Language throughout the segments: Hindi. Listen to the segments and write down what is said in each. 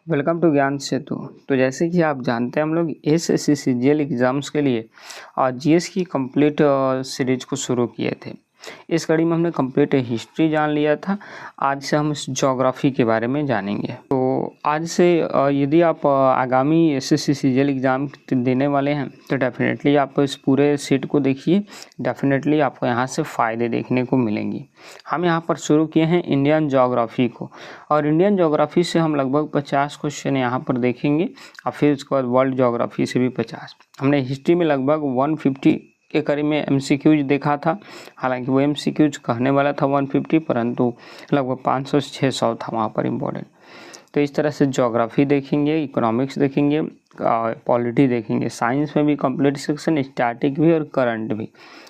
वेलकम टू ज्ञान सेतु। तो जैसे कि आप जानते हैं हम लोग एसएससी सीजीएल एग्ज़ाम्स के लिए जीएस की कंप्लीट सीरीज को शुरू किए थे। इस कड़ी में हमने कंप्लीट हिस्ट्री जान लिया था। आज से हम ज्योग्राफी के बारे में जानेंगे। तो आज से यदि आप आगामी एसएससी सीजीएल एग्ज़ाम देने वाले हैं तो डेफिनेटली आप इस पूरे सेट को देखिए। डेफिनेटली आपको यहाँ से फ़ायदे देखने को मिलेंगे। हम यहाँ पर शुरू किए हैं इंडियन ज्योग्राफी को, और इंडियन ज्योग्राफी से हम लगभग 50 क्वेश्चन यहाँ पर देखेंगे और फिर उसके बाद वर्ल्ड ज्योग्राफी से भी 50। हमने हिस्ट्री में लगभग 150 के करीब में एमसीक्यूज देखा था। हालांकि वो एमसीक्यूज कहने वाला था 150, परंतु लगभग 500 से 600 था वहाँ पर इम्पोर्टेंट। तो इस तरह से ज्योग्राफी देखेंगे, इकोनॉमिक्स देखेंगे, पॉलिटी देखेंगे, साइंस में भी कंप्लीट सेक्शन, स्टैटिक भी और करंट भी,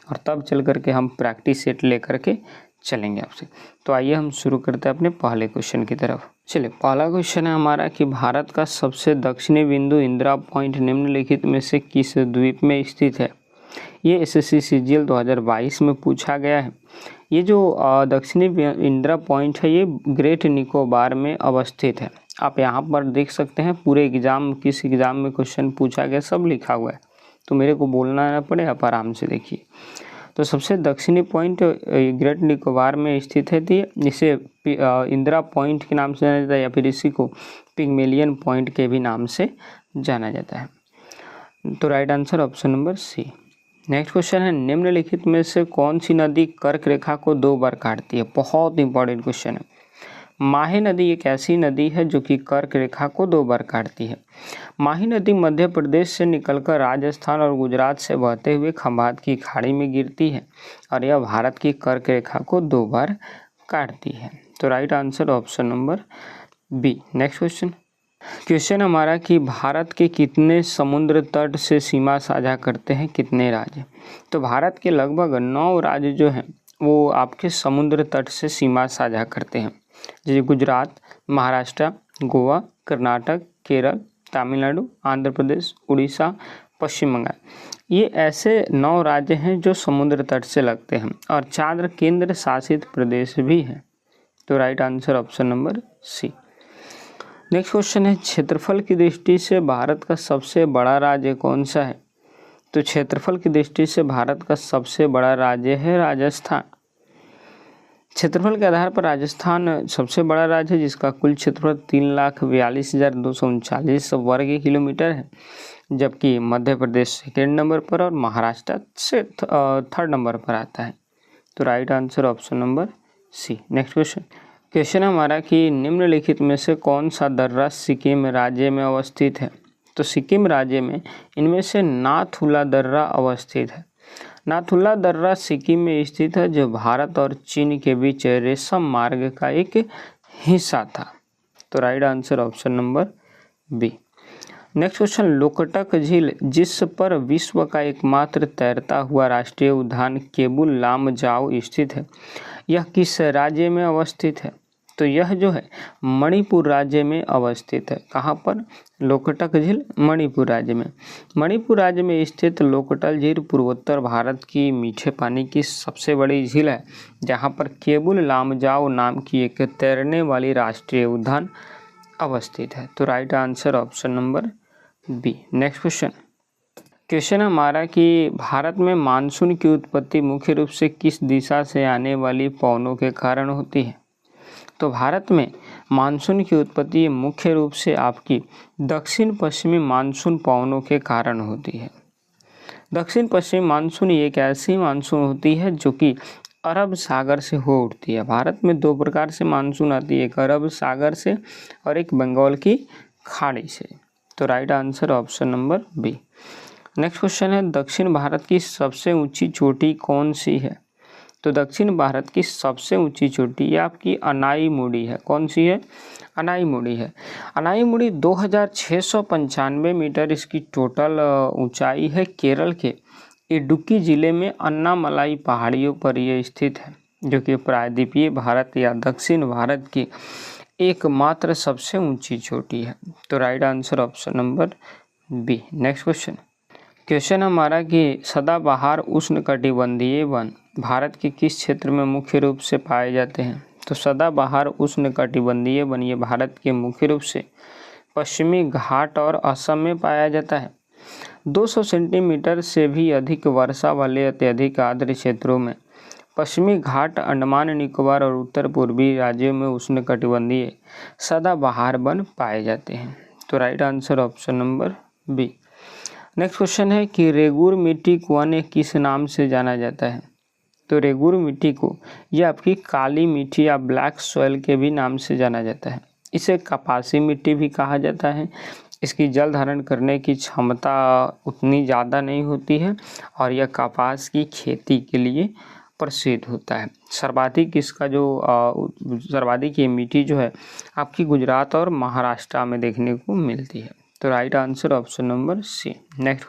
और तब चल करके हम प्रैक्टिस सेट लेकर के चलेंगे आपसे। तो आइए हम शुरू करते हैं अपने पहले क्वेश्चन की तरफ। चलिए, पहला क्वेश्चन है हमारा कि भारत का सबसे दक्षिणी बिंदु इंदिरा पॉइंट निम्नलिखित में से किस द्वीप में स्थित है। ये एसएससी सीजीएल 2022 में पूछा गया है। ये जो दक्षिणी इंदिरा पॉइंट है ये ग्रेट निकोबार में अवस्थित है। आप यहाँ पर देख सकते हैं पूरे एग्जाम, किस एग्जाम में क्वेश्चन पूछा गया सब लिखा हुआ है, तो मेरे को बोलना ना पड़े, आप आराम से देखिए। तो सबसे दक्षिणी पॉइंट ग्रेट निकोबार में स्थित है। इसे इंदिरा पॉइंट के नाम से जाना जाता है, या फिर इसी को पिग्मेलियन पॉइंट के भी नाम से जाना जाता है। तो right answer option number C. Next question है, निम्नलिखित में से कौन सी नदी कर्क रेखा को 2 बार काटती है। बहुत इंपॉर्टेंट क्वेश्चन है। माही नदी एक ऐसी नदी है जो कि कर्क रेखा को 2 बार काटती है। माही नदी मध्य प्रदेश से निकलकर राजस्थान और गुजरात से बहते हुए खंभात की खाड़ी में गिरती है, और यह भारत की कर्क रेखा को 2 बार काटती है। तो right answer option number B. Next question हमारा कि भारत के कितने समुद्र तट से सीमा साझा करते हैं, कितने राज्य। तो भारत के लगभग 9 राज्य जो हैं वो आपके समुद्र तट से सीमा साझा करते हैं, जैसे गुजरात, महाराष्ट्र, गोवा, कर्नाटक, केरल, तमिलनाडु, आंध्र प्रदेश, उड़ीसा, पश्चिम बंगाल। ये ऐसे 9 राज्य हैं जो समुद्र तट से लगते हैं, और 4 केंद्र शासित प्रदेश भी हैं। तो right answer option number C. Next question है, क्षेत्रफल की दृष्टि से भारत का सबसे बड़ा राज्य कौन सा है। तो क्षेत्रफल की दृष्टि से भारत का सबसे बड़ा राज्य है राजस्थान। क्षेत्रफल के आधार पर राजस्थान सबसे बड़ा राज्य है, जिसका कुल क्षेत्रफल 3,42,239 वर्ग किलोमीटर है, जबकि मध्य प्रदेश सेकेंड नंबर पर और महाराष्ट्र से थर्ड नंबर पर आता है। तो right answer option number C. Next question हमारा कि निम्नलिखित में से कौन सा दर्रा सिक्किम राज्य में अवस्थित है। तो सिक्किम राज्य में इनमें से नाथुला दर्रा अवस्थित है। नाथुला दर्रा सिक्किम में स्थित है, जो भारत और चीन के बीच रेशम मार्ग का एक हिस्सा था। तो right answer option number B. Next question, Loktak झील जिस पर विश्व का एकमात्र तैरता हुआ राष्ट्रीय उद्यान केबुल लामजाओ स्थित है, यह किस राज्य में अवस्थित है। तो यह जो है मणिपुर राज्य में अवस्थित है। कहाँ पर? लोकटक झील मणिपुर राज्य में। मणिपुर राज्य में स्थित लोकटक झील पूर्वोत्तर भारत की मीठे पानी की सबसे बड़ी झील है, जहाँ पर केबुल लामजाओ नाम की एक तैरने वाली राष्ट्रीय उद्यान अवस्थित है। तो right answer option number B. Next question हमारा कि भारत में मानसून की उत्पत्ति मुख्य रूप से किस दिशा से आने वाली पवनों के कारण होती है। तो भारत में मानसून की उत्पत्ति मुख्य रूप से आपकी दक्षिण पश्चिमी मानसून पवनों के कारण होती है। दक्षिण पश्चिमी मानसून एक ऐसी मानसून होती है जो कि अरब सागर से हो उठती है। भारत में 2 प्रकार से मानसून आती है, एक अरब सागर से और एक बंगाल की खाड़ी से। तो right answer option number B. Next question है, दक्षिण भारत की सबसे ऊंची चोटी कौन सी है। तो दक्षिण भारत की सबसे ऊंची चोटी ये आपकी अनाईमुड़ी है। कौन सी है? अनाईमुड़ी है। अनाईमुड़ी 2695 मीटर इसकी टोटल ऊंचाई है। केरल के इडुक्की जिले में अन्नामलाई पहाड़ियों पर यह स्थित है, जो कि प्रायद्वीपीय भारत या दक्षिण भारत की एकमात्र सबसे ऊंची चोटी है। तो right answer option number B. Next question हमारा कि सदाबहार उष्णकटिबंधीय वन भारत के किस क्षेत्र में मुख्य रूप से पाए जाते हैं। तो सदाबहार उष्णकटिबंधीय वन ये भारत के मुख्य रूप से पश्चिमी घाट और असम में पाया जाता है। 200 सेंटीमीटर से भी अधिक वर्षा वाले अत्यधिक आर्द्र क्षेत्रों में पश्चिमी घाट, अंडमान निकोबार और उत्तर पूर्वी राज्यों में उष्णकटिबंधीय सदाबहार वन पाए जाते हैं। तो right answer option number B. Next question है कि रेगुर मिट्टी को अन्य किस नाम से जाना जाता है। तो रेगुर मिट्टी को यह आपकी काली मिट्टी या ब्लैक सॉइल के भी नाम से जाना जाता है। इसे कपासी मिट्टी भी कहा जाता है। इसकी जल धारण करने की क्षमता उतनी ज़्यादा नहीं होती है और यह कपास की खेती के लिए प्रसिद्ध होता है। सर्वाधिक इसका जो सर्वाधिक ये मिट्टी जो है आपकी गुजरात और महाराष्ट्र में देखने को मिलती है। तो right answer option number C. Next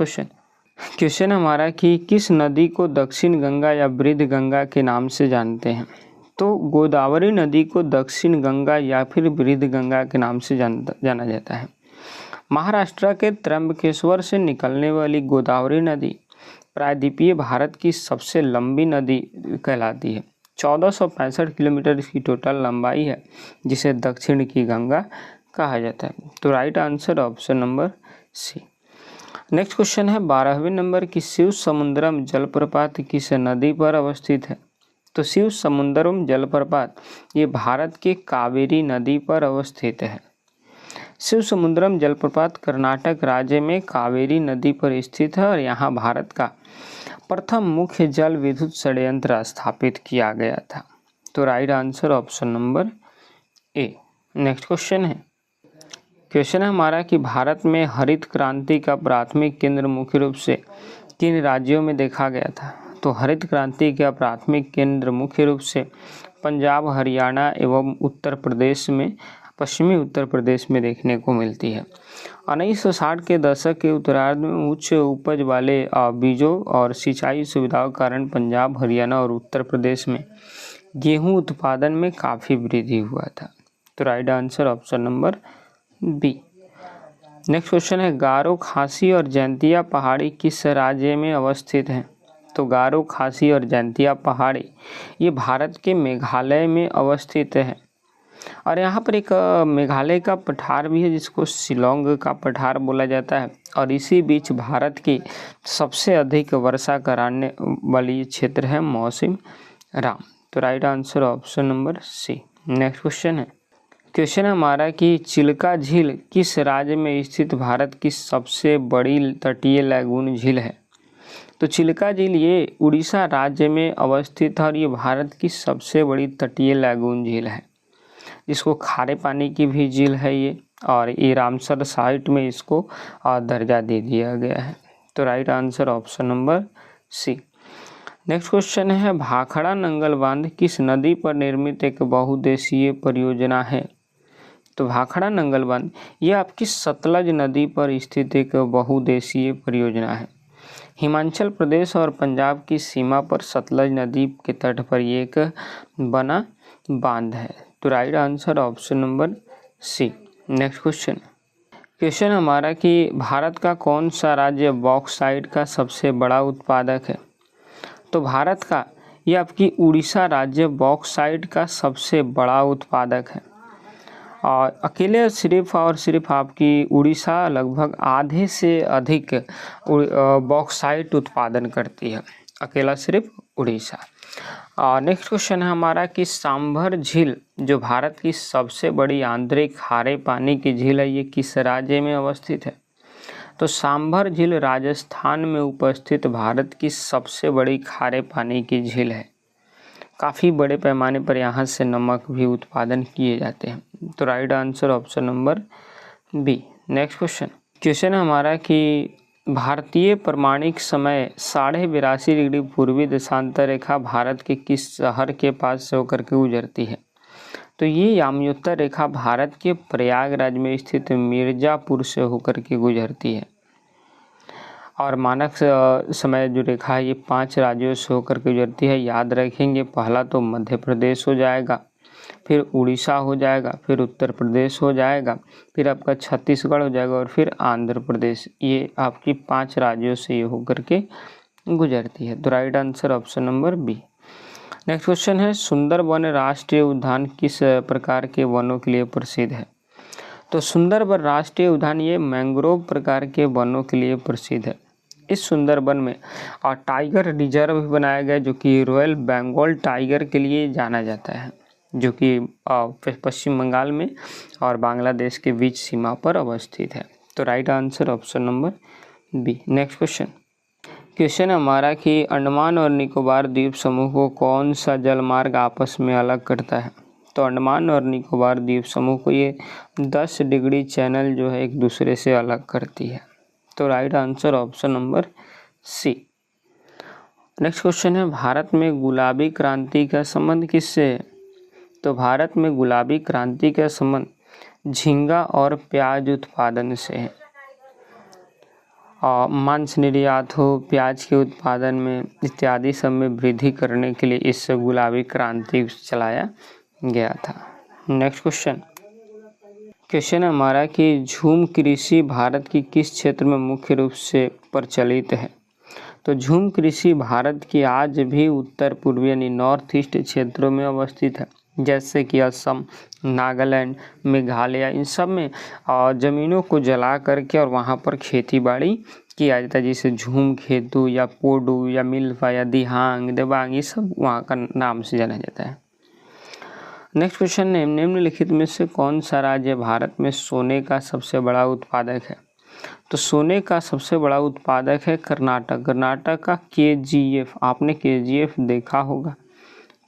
question हमारा कि किस नदी को दक्षिण गंगा या वृद्ध गंगा के नाम से जानते हैं। तो गोदावरी नदी को दक्षिण गंगा या फिर वृद्ध गंगा के नाम से जाना जाता है। महाराष्ट्र के त्र्यंबकेश्वर से निकलने वाली गोदावरी नदी प्रायद्वीपीय भारत की सबसे लंबी नदी कहलाती है। 1465 किलोमीटर इसकी टोटल लंबाई है, जिसे दक्षिण की गंगा कहा जाता है। तो right answer option number C. Next question है 12वें नंबर की शिव समुद्रम जलप्रपात किस नदी पर अवस्थित है। तो शिव समुद्रम जलप्रपात ये भारत के कावेरी नदी पर अवस्थित है। शिव समुद्रम जलप्रपात कर्नाटक राज्य में कावेरी नदी पर स्थित है और यहाँ भारत का प्रथम मुख्य जल विद्युत संयंत्र स्थापित किया गया था। तो right answer option number A. Next question है हमारा कि भारत में हरित क्रांति का प्राथमिक केंद्र मुख्य रूप से किन राज्यों में देखा गया था। तो हरित क्रांति का प्राथमिक केंद्र मुख्य रूप से पंजाब, हरियाणा एवं उत्तर प्रदेश में, पश्चिमी उत्तर प्रदेश में देखने को मिलती है। 1960 के दशक के उत्तरार्ध में उच्च उपज वाले बीजों और सिंचाई सुविधाओं के कारण पंजाब, हरियाणा और उत्तर प्रदेश में गेहूं उत्पादन में काफ़ी वृद्धि हुआ था। तो right answer option number B. Next question है गारो, खासी और जैंतिया पहाड़ी किस राज्य में अवस्थित हैं। तो गारो, खासी और जैंतिया पहाड़ी ये भारत के मेघालय में अवस्थित है और यहाँ पर एक मेघालय का पठार भी है जिसको शिलोंग का पठार बोला जाता है और इसी बीच भारत की सबसे अधिक वर्षा कराने वाली क्षेत्र है मौसिम राम। तो right answer option number C. Next question है हमारा कि चिल्का झील किस राज्य में स्थित भारत की सबसे बड़ी तटीय लैगून झील है। तो चिल्का झील ये उड़ीसा राज्य में अवस्थित है और ये भारत की सबसे बड़ी तटीय लैगून झील है, जिसको खारे पानी की भी झील है ये, और ये रामसर साइट में इसको दर्जा दे दिया गया है। तो right answer option number C. Next question है भाखड़ा नंगल बांध किस नदी पर निर्मित एक बहुउद्देशीय परियोजना है। तो भाखड़ा नंगल बांध ये आपकी सतलज नदी पर स्थित एक बहुउद्देशीय परियोजना है। हिमाचल प्रदेश और पंजाब की सीमा पर सतलज नदी के तट पर ये एक बना बांध है। तो right answer option number C. Next question हमारा कि भारत का कौन सा राज्य बॉक्साइट का सबसे बड़ा उत्पादक है। तो भारत का ये आपकी उड़ीसा राज्य बॉक्साइट का सबसे बड़ा उत्पादक है और अकेले सिर्फ आपकी उड़ीसा लगभग आधे से अधिक बॉक्साइट उत्पादन करती है, अकेला सिर्फ उड़ीसा। नेक्स्ट क्वेश्चन है हमारा कि सांभर झील जो भारत की सबसे बड़ी आंतरिक खारे पानी की झील है, ये किस राज्य में अवस्थित है। तो सांभर झील राजस्थान में उपस्थित भारत की सबसे बड़ी खारे पानी की झील है। काफ़ी बड़े पैमाने पर यहाँ से नमक भी उत्पादन किए जाते हैं। तो right answer option number B. Next question हमारा कि भारतीय प्रमाणिक समय 82.5 डिग्री पूर्वी देशांतर रेखा भारत के किस शहर के पास से होकर के गुजरती है। तो ये याम्योत्तर रेखा भारत के प्रयागराज में स्थित मिर्ज़ापुर से होकर के गुजरती है और मानक समय जो रेखा है ये 5 राज्यों से होकर के गुजरती है। याद रखेंगे, पहला तो मध्य प्रदेश हो जाएगा, फिर उड़ीसा हो जाएगा, फिर उत्तर प्रदेश हो जाएगा, फिर आपका छत्तीसगढ़ हो जाएगा और फिर आंध्र प्रदेश। ये आपकी 5 राज्यों से ये होकर के गुजरती है। तो right answer option number B. Next question है सुंदरबन राष्ट्रीय उद्यान किस प्रकार के वनों के लिए प्रसिद्ध है। तो सुंदरबन राष्ट्रीय उद्यान ये मैंग्रोव प्रकार के वनों के लिए प्रसिद्ध है। इस सुंदरबन में टाइगर रिजर्व भी बनाया गया जो कि रॉयल बंगाल टाइगर के लिए जाना जाता है, जो कि पश्चिम बंगाल में और बांग्लादेश के बीच सीमा पर अवस्थित है। तो right answer option number B. Next question हमारा कि अंडमान और निकोबार द्वीप समूह को कौन सा जलमार्ग आपस में अलग करता है। तो अंडमान और निकोबार द्वीप समूह को ये 10 डिग्री चैनल जो है एक दूसरे से अलग करती है। तो right answer option number C. Next question है भारत में गुलाबी क्रांति का संबंध किससे है। तो भारत में गुलाबी क्रांति का संबंध झींगा और प्याज उत्पादन से है। मांस निर्यात हो, प्याज के उत्पादन में इत्यादि सब में वृद्धि करने के लिए इस गुलाबी क्रांति चलाया गया था। नेक्स्ट क्वेश्चन हमारा कि झूम कृषि भारत की किस क्षेत्र में मुख्य रूप से प्रचलित है। तो झूम कृषि भारत की आज भी उत्तर पूर्वी यानी नॉर्थ ईस्ट क्षेत्रों में अवस्थित है, जैसे कि असम, नागालैंड, मेघालय, इन सब में ज़मीनों को जला करके और वहाँ पर खेती बाड़ी किया जाता है, जैसे झूम खेतु या पोडू या मिल्फा या दिहांग, देबांग, ये सब वहाँ का नाम से जाना जाता है। नेक्स्ट क्वेश्चन है निम्नलिखित में से कौन सा राज्य भारत में सोने का सबसे बड़ा उत्पादक है। तो सोने का सबसे बड़ा उत्पादक है कर्नाटक। कर्नाटक का KGF, आपने KGF देखा होगा,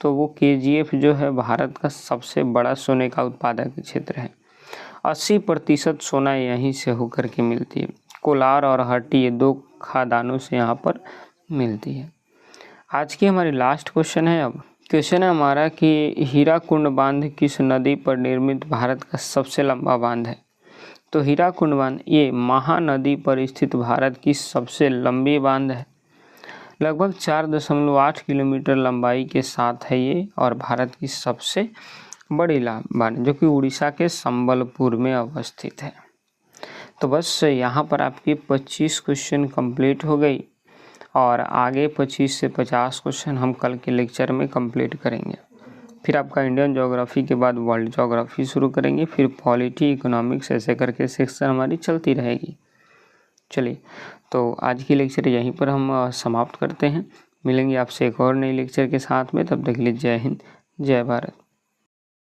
तो वो KGF जो है भारत का सबसे बड़ा सोने का उत्पादक क्षेत्र है। 80% सोना यहीं से होकर के मिलती है। कोलार और हट्टी ये 2 खदानों से यहाँ पर मिलती है। आज की हमारी लास्ट क्वेश्चन है। अब क्वेश्चन है हमारा कि हीराकुंड बांध किस नदी पर निर्मित भारत का सबसे लंबा बांध है। तो हीराकुंड बांध ये महानदी पर स्थित भारत की सबसे लंबी बांध है। लगभग 4.8 किलोमीटर लंबाई के साथ है ये और भारत की सबसे बड़ी बांध जो कि उड़ीसा के संबलपुर में अवस्थित है। तो बस यहाँ पर आपकी 25 क्वेश्चन कंप्लीट हो गई और आगे 25 से 50 क्वेश्चन हम कल के लेक्चर में कंप्लीट करेंगे। फिर आपका इंडियन ज्योग्राफी के बाद वर्ल्ड ज्योग्राफी शुरू करेंगे, फिर पॉलिटी, इकोनॉमिक्स, ऐसे करके सेक्शन हमारी चलती रहेगी। चलिए, तो आज की लेक्चर यहीं पर हम समाप्त करते हैं। मिलेंगे आपसे एक और नई लेक्चर के साथ में, तब तक के लिए जय हिंद, जय भारत।